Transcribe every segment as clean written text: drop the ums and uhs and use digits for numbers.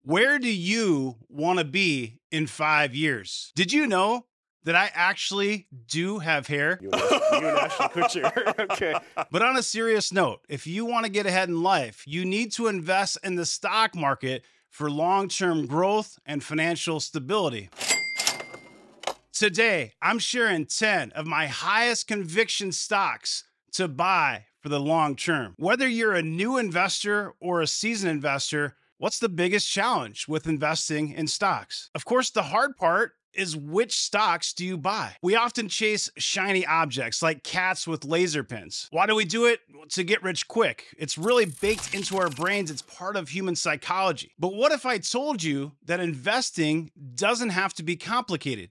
Where do you want to be in 5 years? Did you know that I actually do have hair? You and Ashton Kutcher. Okay. But on a serious note, if you want to get ahead in life, you need to invest in the stock market for long-term growth and financial stability. Today, I'm sharing 10 of my highest conviction stocks to buy for the long term. Whether you're a new investor or a seasoned investor, what's the biggest challenge with investing in stocks? Of course, the hard part is which stocks do you buy? We often chase shiny objects like cats with laser pins. Why do we do it? To get rich quick. It's really baked into our brains. It's part of human psychology. But what if I told you that investing doesn't have to be complicated?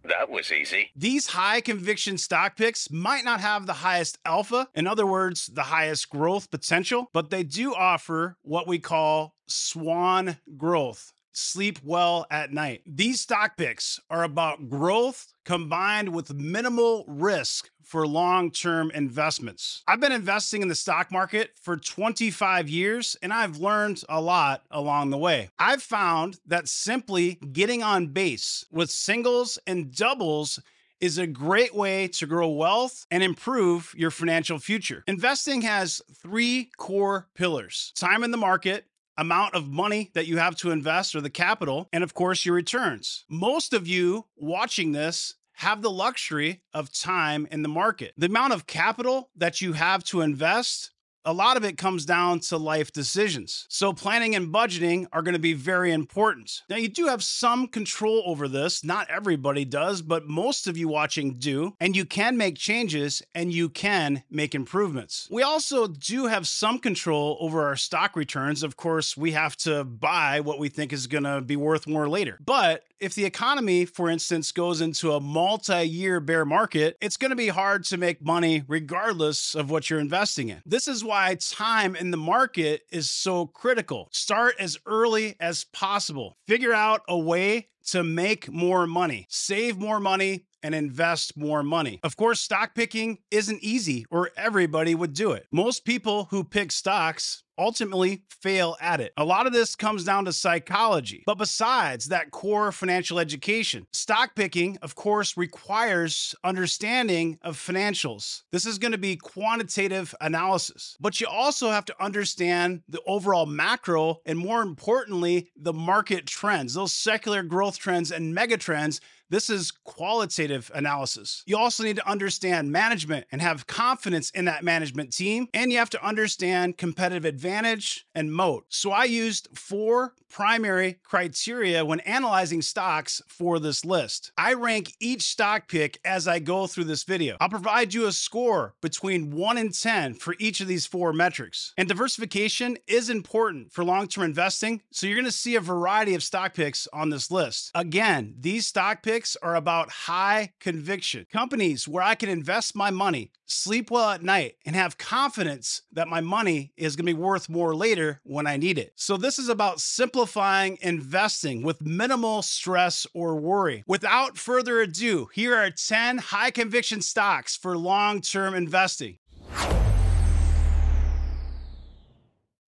That was easy. These high conviction stock picks might not have the highest alpha, in other words, the highest growth potential, but they do offer what we call swan growth. Sleep well at night. These stock picks are about growth combined with minimal risk for long-term investments. I've been investing in the stock market for 25 years, and I've learned a lot along the way. I've found that simply getting on base with singles and doubles is a great way to grow wealth and improve your financial future. Investing has 3 core pillars: time in the market, amount of money that you have to invest or the capital, and of course your returns. Most of you watching this have the luxury of time in the market. The amount of capital that you have to invest, a lot of it comes down to life decisions. So planning and budgeting are going to be very important. Now, you do have some control over this. Not everybody does, but most of you watching do. And you can make changes and you can make improvements. We also do have some control over our stock returns. Of course, we have to buy what we think is going to be worth more later. But if the economy, for instance, goes into a multi-year bear market, it's going to be hard to make money regardless of what you're investing in. This is why time in the market is so critical. Start as early as possible. Figure out a way to make more money, save more money, and invest more money. Of course, stock picking isn't easy, or everybody would do it. Most people who pick stocks ultimately fail at it. A lot of this comes down to psychology. But besides that core financial education, stock picking, of course, requires understanding of financials. This is going to be quantitative analysis. But you also have to understand the overall macro and, more importantly, the market trends, those secular growth trends and mega trends. This is qualitative analysis. You also need to understand management and have confidence in that management team. And you have to understand competitive advantage and moat. So I used 4 primary criteria when analyzing stocks for this list. I rank each stock pick as I go through this video. I'll provide you a score between 1 and 10 for each of these 4 metrics. And diversification is important for long-term investing, so you're going to see a variety of stock picks on this list. Again, these stock picks are about high conviction. Companies where I can invest my money, sleep well at night, and have confidence that my money is going to be worth more later when I need it. So this is about simplifying investing with minimal stress or worry. Without further ado, here are 10 high conviction stocks for long-term investing.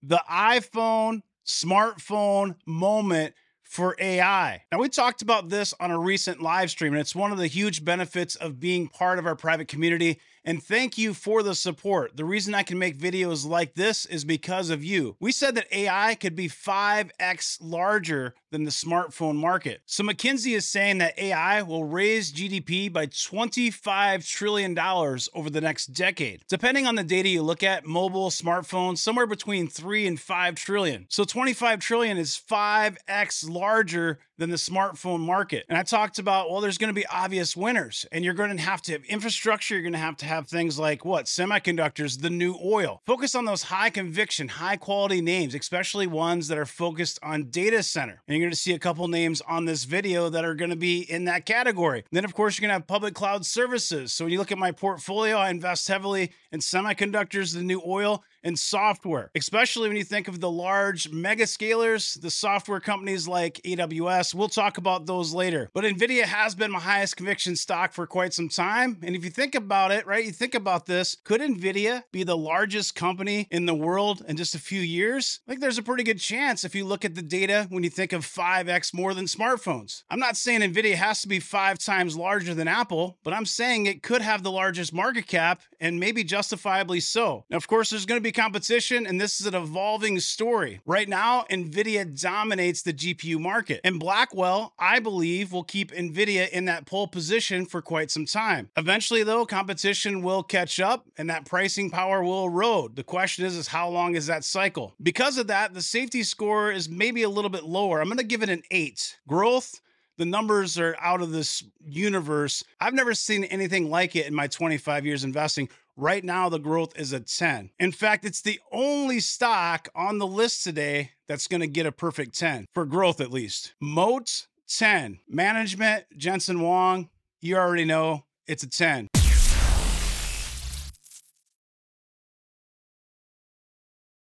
The iPhone smartphone moment for AI. Now, we talked about this on a recent live stream, and it's one of the huge benefits of being part of our private community. And thank you for the support. The reason I can make videos like this is because of you. We said that AI could be 5x larger than the smartphone market. So McKinsey is saying that AI will raise GDP by $25 trillion over the next decade. Depending on the data you look at, mobile, smartphones, somewhere between 3 and 5 trillion. So 25 trillion is 5x larger than the smartphone market. And I talked about, well, there's going to be obvious winners, and you're going to have infrastructure. You're going to have things like what? Semiconductors, the new oil. Focus on those high conviction, high quality names, especially ones that are focused on data center. And you're going to see a couple names on this video that are going to be in that category. Then, of course, you're going to have public cloud services. So when you look at my portfolio, I invest heavily in semiconductors, the new oil, in software, especially when you think of the large mega scalers, the software companies like AWS. We'll talk about those later. But Nvidia has been my highest conviction stock for quite some time. And if you think about it, right, you think about this, could Nvidia be the largest company in the world in just a few years? I think there's a pretty good chance if you look at the data when you think of 5x more than smartphones. I'm not saying Nvidia has to be 5 times larger than Apple, but I'm saying it could have the largest market cap, and maybe justifiably so. Now, of course, there's going to be competition, and this is an evolving story. Right now, Nvidia dominates the GPU market, and Blackwell, I believe, will keep Nvidia in that pole position for quite some time. Eventually, though, competition will catch up, and that pricing power will erode. The question is how long is that cycle? Because of that, the safety score is maybe a little bit lower. I'm going to give it an 8. Growth, the numbers are out of this universe. I've never seen anything like it in my 25 years investing. Right now, the growth is a 10. In fact, it's the only stock on the list today that's going to get a perfect 10, for growth at least. Moat, 10. Management, Jensen Huang, you already know, it's a 10.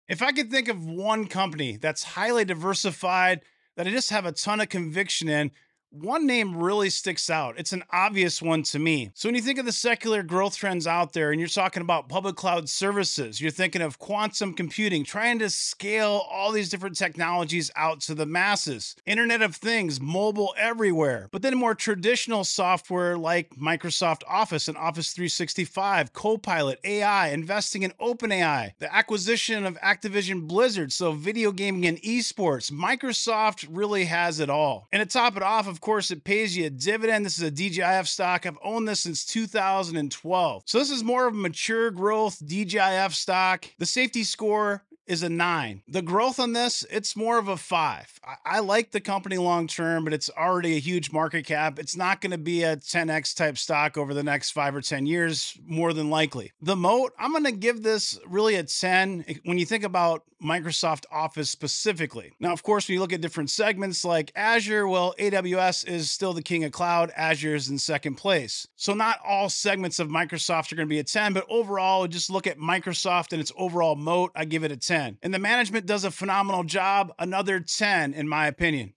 If I could think of one company that's highly diversified, that I just have a ton of conviction in, one name really sticks out. It's an obvious one to me. So when you think of the secular growth trends out there and you're talking about public cloud services, you're thinking of quantum computing, trying to scale all these different technologies out to the masses. Internet of Things, mobile everywhere. But then more traditional software like Microsoft Office and Office 365, Copilot, AI, investing in OpenAI, the acquisition of Activision Blizzard, so video gaming and esports. Microsoft really has it all. And to top it off, of course, it pays you a dividend. This is a DGIF stock. I've owned this since 2012. So this is more of a mature growth DGIF stock. The safety score is a 9. The growth on this, it's more of a 5. I like the company long term, but it's already a huge market cap. It's not going to be a 10x type stock over the next 5 or 10 years, more than likely. The moat, I'm going to give this really a 10 when you think about Microsoft Office specifically. Now, of course, when you look at different segments like Azure, well, AWS is still the king of cloud. Azure is in second place. So not all segments of Microsoft are going to be a 10, but overall, just look at Microsoft and its overall moat, I give it a 10. And the management does a phenomenal job. Another 10, in my opinion.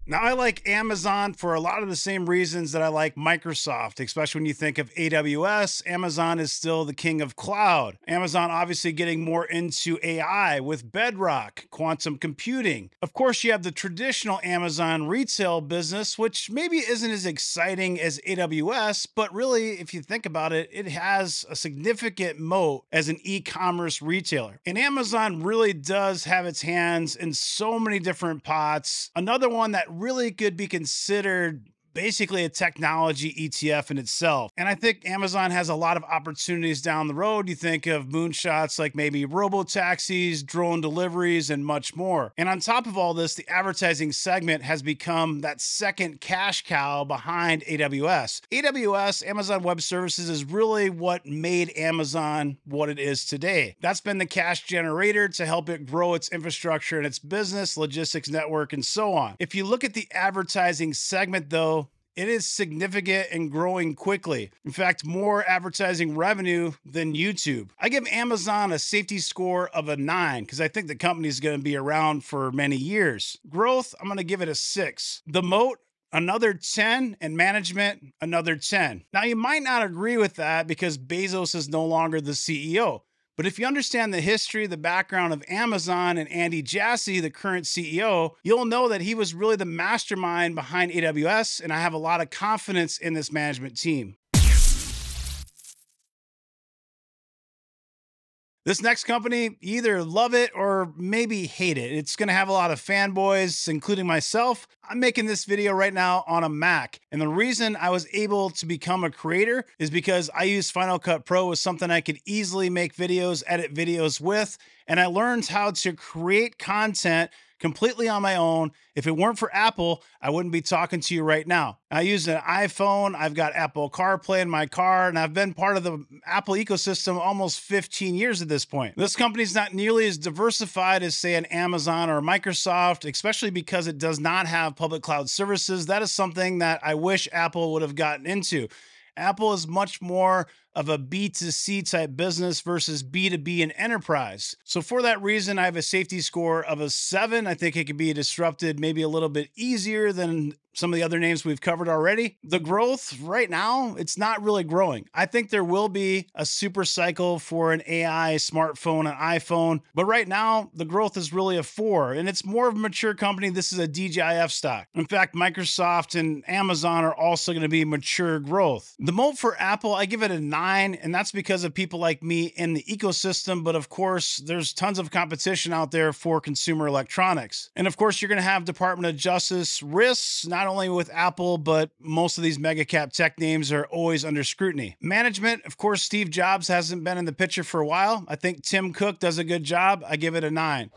Now, I like Amazon for a lot of the same reasons that I like Microsoft, especially when you think of AWS. Amazon is still the king of cloud. Amazon obviously getting more into AI with Bedrock, quantum computing. Of course, you have the traditional Amazon retail business, which maybe isn't as exciting as AWS, but really, if you think about it, it has a significant moat as an e-commerce retailer. And Amazon really does have its hands in so many different pots. Another one that really could be considered basically a technology ETF in itself. And I think Amazon has a lot of opportunities down the road. You think of moonshots like maybe robo-taxis, drone deliveries, and much more. And on top of all this, the advertising segment has become that second cash cow behind AWS. AWS, Amazon Web Services, is really what made Amazon what it is today. That's been the cash generator to help it grow its infrastructure and its business, logistics network, and so on. If you look at the advertising segment, though, it is significant and growing quickly. In fact, more advertising revenue than YouTube. I give Amazon a safety score of a 9 because I think the company is going to be around for many years. Growth, I'm going to give it a 6. The moat, another 10, and management, another 10. Now, you might not agree with that because Bezos is no longer the CEO. But if you understand the history, the background of Amazon and Andy Jassy, the current CEO, you'll know that he was really the mastermind behind AWS, and I have a lot of confidence in this management team. This next company, either love it or maybe hate it. It's going to have a lot of fanboys, including myself. I'm making this video right now on a Mac. And the reason I was able to become a creator is because I use Final Cut Pro as something I could easily make videos, edit videos with. And I learned how to create content completely on my own. If it weren't for Apple, I wouldn't be talking to you right now. I use an iPhone. I've got Apple CarPlay in my car, and I've been part of the Apple ecosystem almost 15 years at this point. This company's not nearly as diversified as, say, an Amazon or Microsoft, especially because it does not have public cloud services. That is something that I wish Apple would have gotten into. Apple is much more of a B2C type business versus B2B and enterprise. So for that reason, I have a safety score of a 7. I think it could be disrupted maybe a little bit easier than some of the other names we've covered already. The growth right now, it's not really growing. I think there will be a super cycle for an AI smartphone, an iPhone, but right now the growth is really a 4, and it's more of a mature company. This is a DJIF stock. In fact, Microsoft and Amazon are also going to be mature growth. The moat for Apple, I give it a 9, and that's because of people like me in the ecosystem, but of course, there's tons of competition out there for consumer electronics. And of course, you're going to have Department of Justice risks, not only with Apple, but most of these mega cap tech names are always under scrutiny. Management, of course, Steve Jobs hasn't been in the picture for a while. I think Tim Cook does a good job. I give it a 9.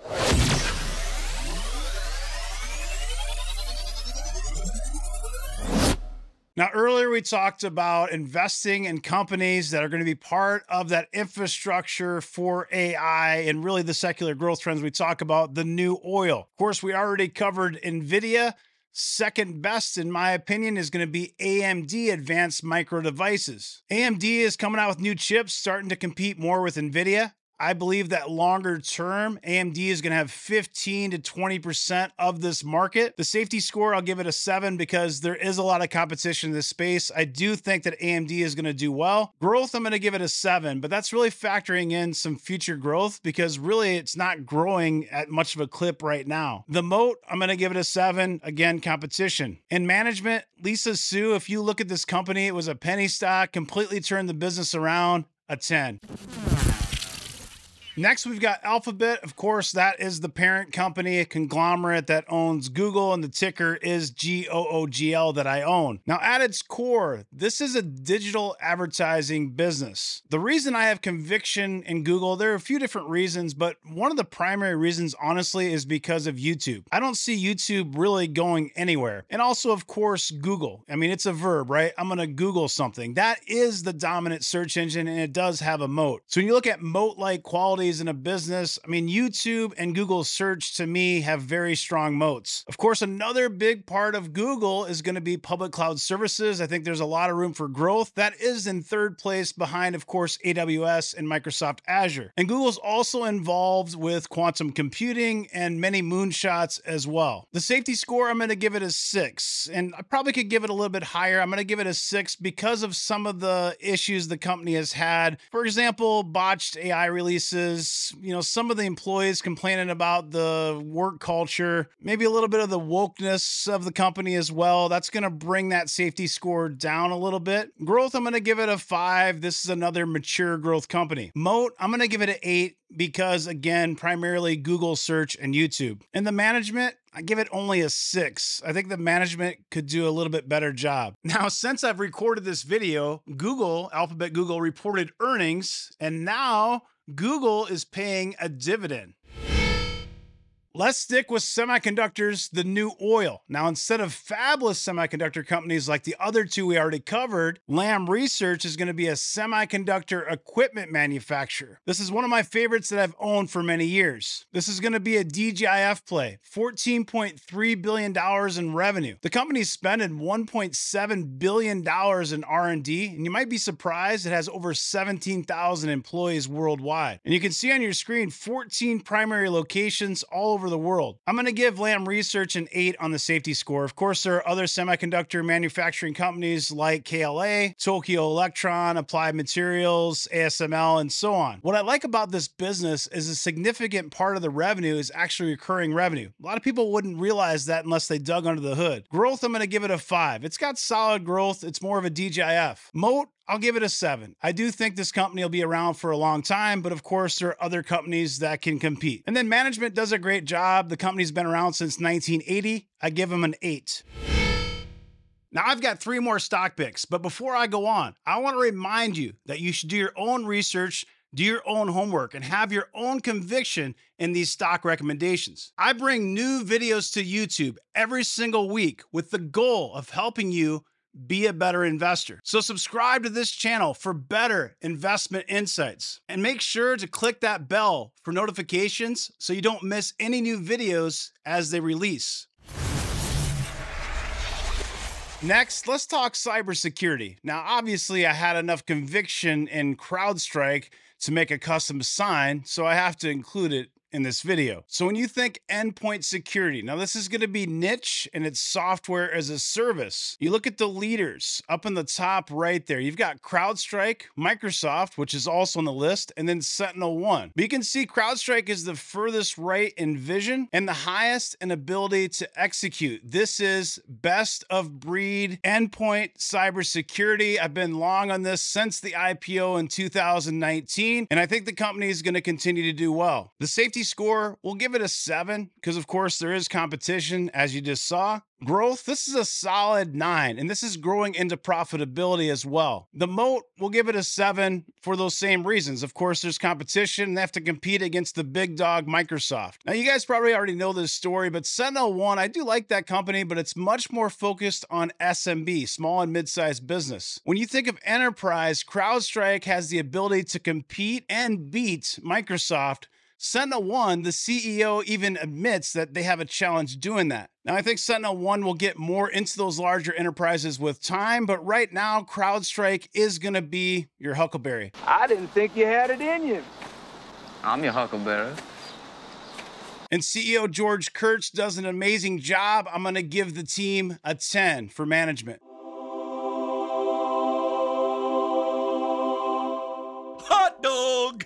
Now, earlier we talked about investing in companies that are going to be part of that infrastructure for AI and really the secular growth trends we talk about, the new oil. Of course, we already covered Nvidia. Second best, in my opinion, is going to be AMD Advanced Micro Devices. AMD is coming out with new chips, starting to compete more with Nvidia. I believe that longer term, AMD is going to have 15 to 20% of this market. The safety score, I'll give it a 7 because there is a lot of competition in this space. I do think that AMD is going to do well. Growth, I'm going to give it a 7, but that's really factoring in some future growth because really it's not growing at much of a clip right now. The moat, I'm going to give it a 7. Again, competition. In management, Lisa Su, if you look at this company, it was a penny stock, completely turned the business around, a 10. Next, we've got Alphabet. Of course, that is the parent company, a conglomerate that owns Google, and the ticker is GOOGL that I own. Now, at its core, this is a digital advertising business. The reason I have conviction in Google, there are a few different reasons, but one of the primary reasons, honestly, is because of YouTube. I don't see YouTube really going anywhere. And also, of course, Google. I mean, it's a verb, right? I'm going to Google something. That is the dominant search engine, and it does have a moat. So when you look at moat-like quality in a business, I mean, YouTube and Google search to me have very strong moats. Of course, another big part of Google is going to be public cloud services. I think there's a lot of room for growth. That is in third place behind, of course, AWS and Microsoft Azure. And Google's also involved with quantum computing and many moonshots as well. The safety score, I'm going to give it a 6, and I probably could give it a little bit higher. I'm going to give it a 6 because of some of the issues the company has had. For example, botched AI releases, some of the employees complaining about the work culture, maybe a little bit of the wokeness of the company as well. That's going to bring that safety score down a little bit. Growth, I'm going to give it a 5. This is another mature growth company. Moat, I'm going to give it an 8 because, again, primarily Google search and YouTube. And the management, I give it only a 6. I think the management could do a little bit better job. Now, since I've recorded this video, Alphabet Google reported earnings, and now Google is paying a dividend. Let's stick with semiconductors, the new oil. Now, instead of fabless semiconductor companies like the other two we already covered, Lam Research is going to be a semiconductor equipment manufacturer. This is one of my favorites that I've owned for many years. This is going to be a DJIF play, $14.3 billion in revenue. The company's spending $1.7 billion in R&D, and you might be surprised it has over 17,000 employees worldwide. And you can see on your screen 14 primary locations all over the world. I'm going to give Lam Research an 8 on the safety score. Of course, there are other semiconductor manufacturing companies like KLA, Tokyo Electron, Applied Materials, ASML, and so on. What I like about this business is a significant part of the revenue is actually recurring revenue. A lot of people wouldn't realize that unless they dug under the hood. Growth, I'm going to give it a 5. It's got solid growth. It's more of a DJIF. Moat, I'll give it a 7. I do think this company will be around for a long time, but of course there are other companies that can compete. And then management does a great job. The company's been around since 1980. I give them an 8. Now, I've got 3 more stock picks, but before I go on, I want to remind you that you should do your own research, do your own homework, and have your own conviction in these stock recommendations. I bring new videos to YouTube every single week with the goal of helping you be a better investor. So subscribe to this channel for better investment insights, and make sure to click that bell for notifications so you don't miss any new videos as they release. Next, let's talk cybersecurity. Now, obviously, I had enough conviction in CrowdStrike to make a custom sign, so I have to include it in this video. So when you think endpoint security, now this is going to be niche and it's software as a service. You look at the leaders up in the top right there. You've got CrowdStrike, Microsoft, which is also on the list, and then SentinelOne. But you can see CrowdStrike is the furthest right in vision and the highest in ability to execute. This is best of breed endpoint cybersecurity. I've been long on this since the IPO in 2019, and I think the company is going to continue to do well. The safety score, we'll give it a 7 because, of course, there is competition, as you just saw. Growth, this is a solid 9, and this is growing into profitability as well. The moat, we'll give it a 7 for those same reasons. Of course, there's competition, and they have to compete against the big dog Microsoft. Now, you guys probably already know this story, but SentinelOne, I do like that company, but it's much more focused on SMB, small and mid-sized business. When you think of enterprise, CrowdStrike has the ability to compete and beat Microsoft. SentinelOne, the CEO even admits that they have a challenge doing that. Now, I think SentinelOne will get more into those larger enterprises with time, but right now, CrowdStrike is going to be your huckleberry. I didn't think you had it in you. I'm your huckleberry. And CEO George Kurtz does an amazing job. I'm going to give the team a 10 for management. Hot dog!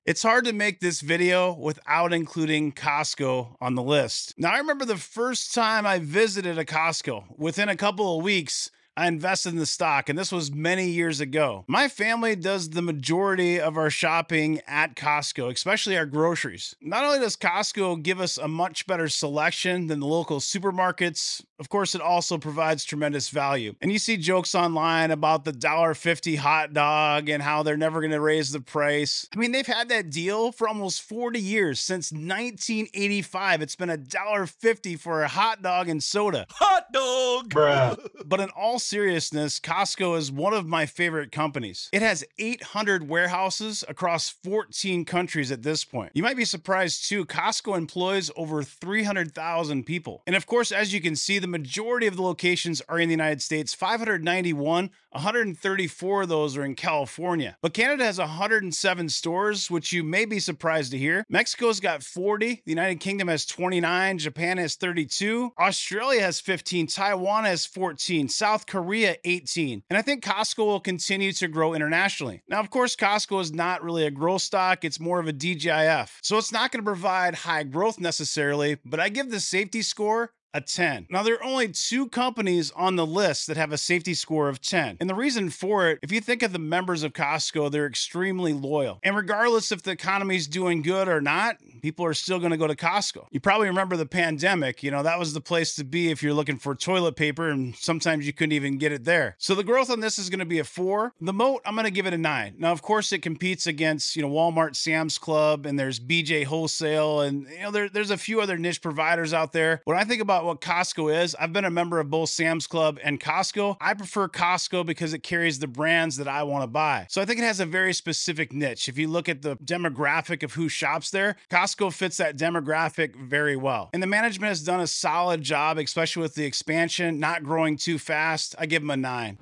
It's hard to make this video without including Costco on the list. Now, I remember the first time I visited a Costco. Within a couple of weeks, I invested in the stock, and this was many years ago. My family does the majority of our shopping at Costco, especially our groceries. Not only does Costco give us a much better selection than the local supermarkets, of course, it also provides tremendous value. And you see jokes online about the $1.50 hot dog and how they're never going to raise the price. I mean, they've had that deal for almost 40 years. Since 1985, it's been $1.50 for a hot dog and soda. Hot dog! Bruh. But in all seriousness, Costco is one of my favorite companies. It has 800 warehouses across 14 countries at this point. You might be surprised too, Costco employs over 300,000 people. And of course, as you can see, the majority of the locations are in the United States, 591, 134 of those are in California. But Canada has 107 stores, which you may be surprised to hear. Mexico's got 40, the United Kingdom has 29, Japan has 32, Australia has 15, Taiwan has 14, South Korea 18. And I think Costco will continue to grow internationally. Now, of course, Costco is not really a growth stock, it's more of a DGIF. So it's not going to provide high growth necessarily, but I give the safety score a 10. Now, there are only 2 companies on the list that have a safety score of 10. And the reason for it, if you think of the members of Costco, they're extremely loyal. And regardless if the economy is doing good or not, people are still going to go to Costco. You probably remember the pandemic. You know, that was the place to be if you're looking for toilet paper, and sometimes you couldn't even get it there. So the growth on this is going to be a 4. The moat, I'm going to give it a 9. Now, of course, it competes against, Walmart, Sam's Club, and there's BJ Wholesale, and, there's a few other niche providers out there. When I think about what Costco is, I've been a member of both Sam's Club and Costco. I prefer Costco because it carries the brands that I want to buy. So I think it has a very specific niche. If you look at the demographic of who shops there, Costco fits that demographic very well. And the management has done a solid job, especially with the expansion, not growing too fast. I give them a 9.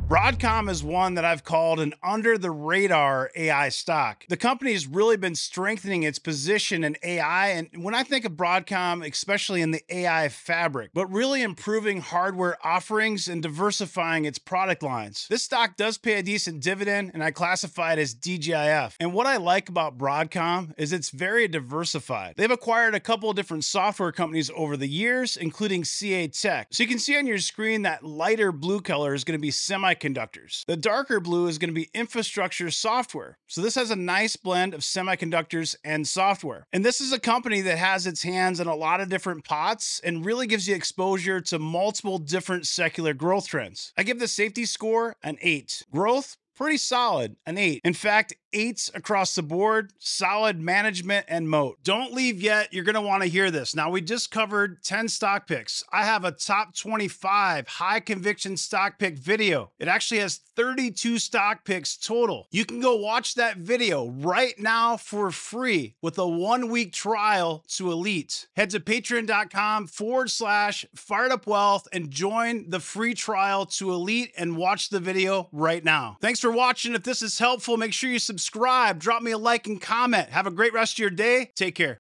Broadcom is one that I've called an under-the-radar AI stock. The company has really been strengthening its position in AI, and when I think of Broadcom, especially in the AI fabric, but really improving hardware offerings and diversifying its product lines. This stock does pay a decent dividend, and I classify it as DGIF. And what I like about Broadcom is it's very diversified. They've acquired a couple of different software companies over the years, including CA Tech. So you can see on your screen that lighter blue color is going to be semiconductors. The darker blue is going to be infrastructure software. So this has a nice blend of semiconductors and software. And this is a company that has its hands in a lot of different pots and really gives you exposure to multiple different secular growth trends. I give the safety score an 8. Growth, Pretty solid, an 8. In fact, 8s across the board, solid management and moat. Don't leave yet. You're going to want to hear this. Now, we just covered 10 stock picks. I have a top 25 high conviction stock pick video. It actually has 32 stock picks total. You can go watch that video right now for free with a 1-week trial to Elite. Head to patreon.com/firedupwealth and join the free trial to Elite and watch the video right now. Thanks for watching. If this is helpful, make sure you subscribe, drop me a like and comment. Have a great rest of your day. Take care.